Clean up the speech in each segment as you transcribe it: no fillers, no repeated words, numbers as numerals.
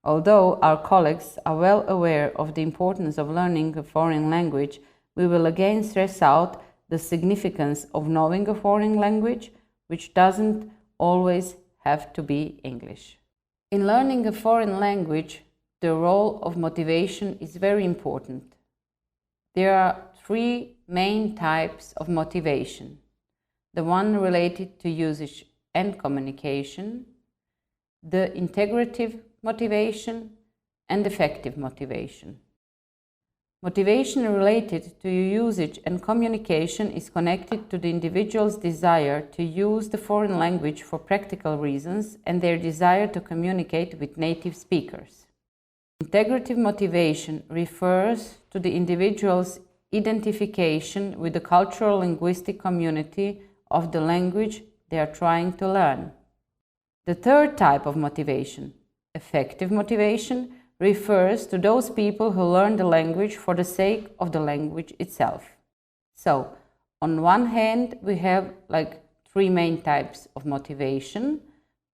Although our colleagues are well aware of the importance of learning a foreign language, we will again stress out the significance of knowing a foreign language, which doesn't always have to be English. In learning a foreign language, the role of motivation is very important. There are three main types of motivation. The one related to usage and communication, the integrative motivation, and effective motivation. Motivation related to usage and communication is connected to the individual's desire to use the foreign language for practical reasons and their desire to communicate with native speakers. Integrative motivation refers to the individual's identification with the cultural linguistic community of the language they are trying to learn. The third type of motivation, effective motivation, refers to those people who learn the language for the sake of the language itself. So, on one hand, we have three main types of motivation,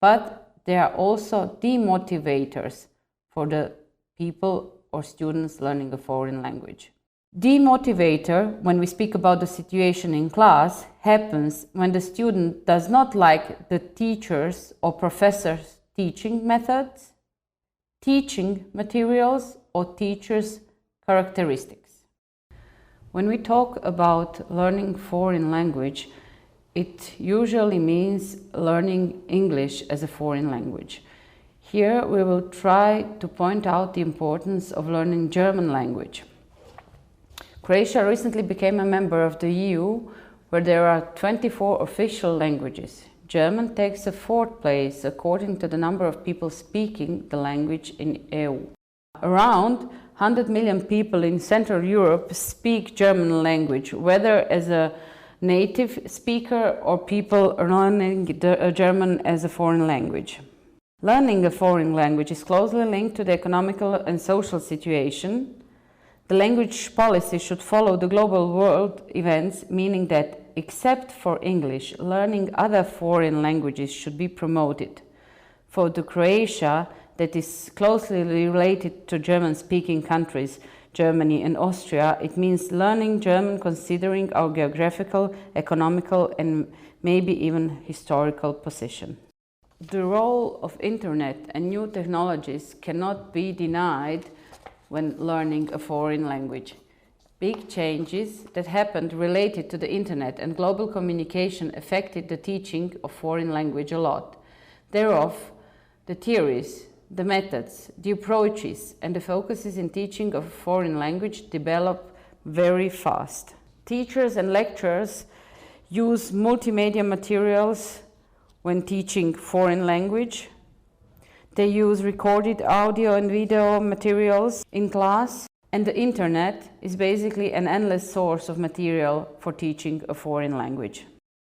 but there are also demotivators for the people or students learning a foreign language. Demotivator, when we speak about the situation in class, happens when the student does not like the teachers or professors' teaching methods, teaching materials, or teachers' characteristics. When we talk about learning foreign language, it usually means learning English as a foreign language. Here we will try to point out the importance of learning German language. Croatia recently became a member of the EU, where there are 24 official languages. German takes the fourth place according to the number of people speaking the language in EU. Around 100 million people in Central Europe speak German language, whether as a native speaker or people learning German as a foreign language. Learning a foreign language is closely linked to the economical and social situation. The language policy should follow the global world events, meaning that, except for English, learning other foreign languages should be promoted. For the Croatia, that is closely related to German-speaking countries, Germany and Austria, it means learning German considering our geographical, economical, and maybe even historical position. The role of internet and new technologies cannot be denied when learning a foreign language. Big changes that happened related to the internet and global communication affected the teaching of foreign language a lot. Thereof, the theories, the methods, the approaches, and the focuses in teaching of foreign language develop very fast. Teachers and lecturers use multimedia materials when teaching foreign language. They use recorded audio and video materials in class, and the internet is basically an endless source of material for teaching a foreign language.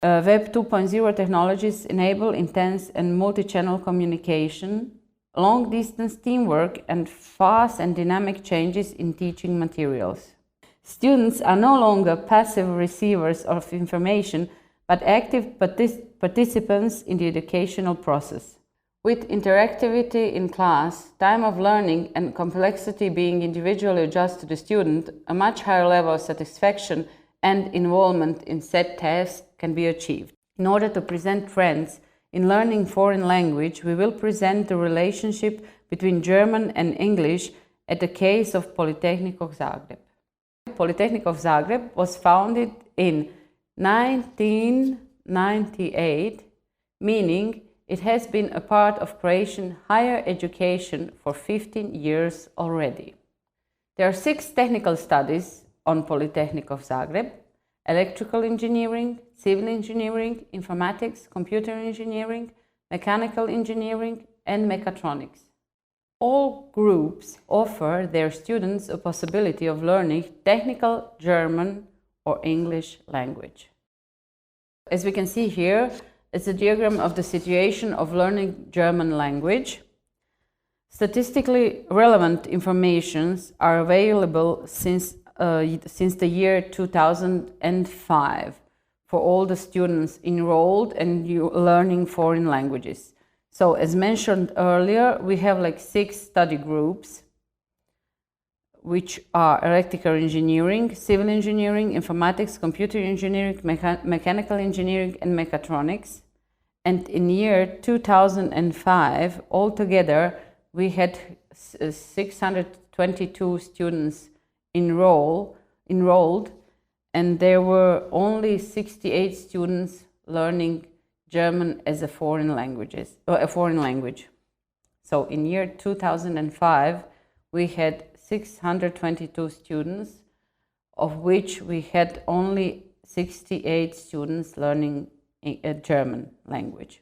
Web 2.0 technologies enable intense and multi-channel communication, long-distance teamwork, and fast and dynamic changes in teaching materials. Students are no longer passive receivers of information, but active participants in the educational process. With interactivity in class, time of learning and complexity being individually adjusted to the student, a much higher level of satisfaction and involvement in set tasks can be achieved. In order to present trends in learning foreign language, we will present the relationship between German and English at the case of Polytechnic of Zagreb. Polytechnic of Zagreb was founded in 1998, meaning it has been a part of Croatian higher education for 15 years already. There are 6 technical studies on Polytechnic of Zagreb: electrical engineering, civil engineering, informatics, computer engineering, mechanical engineering, and mechatronics. All groups offer their students a possibility of learning technical German or English language. As we can see here, it's a diagram of the situation of learning German language. Statistically relevant informations are available since the year 2005 for all the students enrolled and learning foreign languages. So as mentioned earlier, we have like 6 study groups, which are electrical engineering, civil engineering, informatics, computer engineering, mechanical engineering, and mechatronics. And in year 2005, altogether, we had 622 students enrolled, and there were only 68 students learning German as a foreign language. So in year 2005, we had 622 students, of which we had only 68 students learning a German language.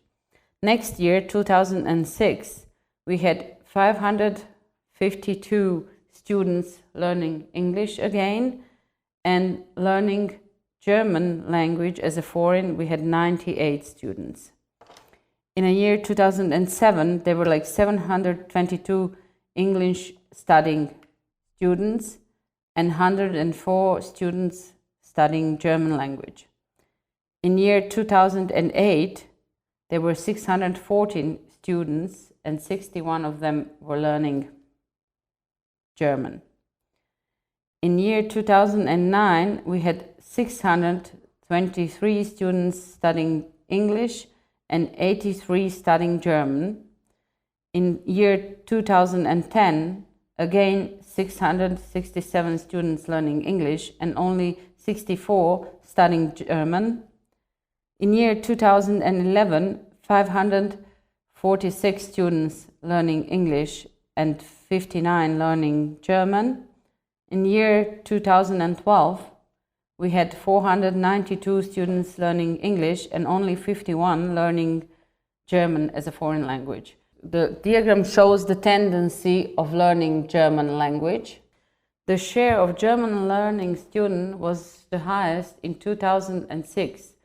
Next year, 2006, we had 552 students learning English again, and learning German language as a foreign, we had 98 students. In a year 2007, there were like 722 English studying students and 104 students studying German language. In year 2008, there were 614 students and 61 of them were learning German. In year 2009, we had 623 students studying English and 83 studying German. In year 2010, again 667 students learning English and only 64 studying German. In year 2011, 546 students learning English and 59 learning German. In year 2012, we had 492 students learning English and only 51 learning German as a foreign language. The diagram shows the tendency of learning German language. The share of German learning students was the highest in 2006,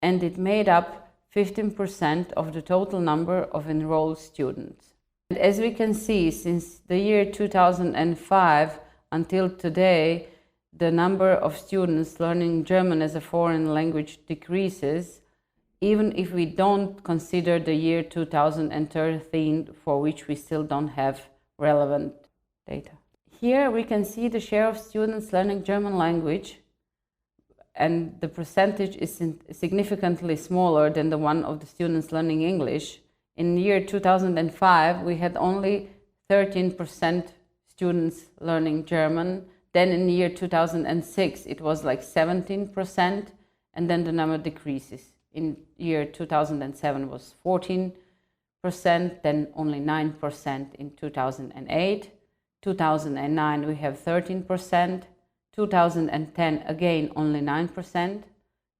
and it made up 15% of the total number of enrolled students. And as we can see, since the year 2005 until today, the number of students learning German as a foreign language decreases, even if we don't consider the year 2013, for which we still don't have relevant data. Here we can see the share of students learning German language, and the percentage is significantly smaller than the one of the students learning English. In the year 2005, we had only 13% students learning German. Then in the year 2006, it was like 17%, and then the number decreases. In year 2007 was 14%, then only 9% in 2008. 2009 we have 13%, 2010 again only 9%,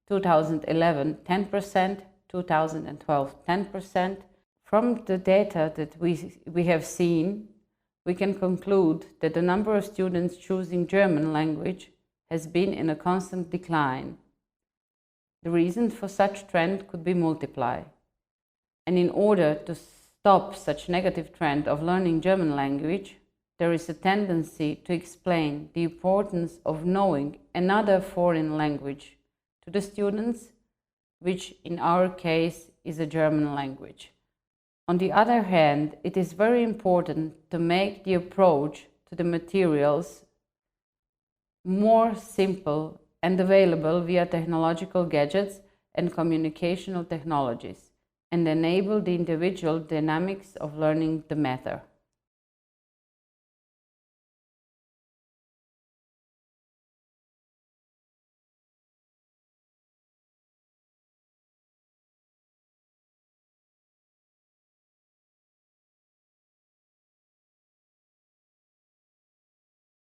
2011 10%, 2012 10%. From the data that we have seen, we can conclude that the number of students choosing German language has been in a constant decline. The reasons for such trend could be multiple. And in order to stop such negative trend of learning German language, there is a tendency to explain the importance of knowing another foreign language to the students, which in our case is a German language. On the other hand, it is very important to make the approach to the materials more simple and available via technological gadgets and communicational technologies, and enable the individual dynamics of learning the matter.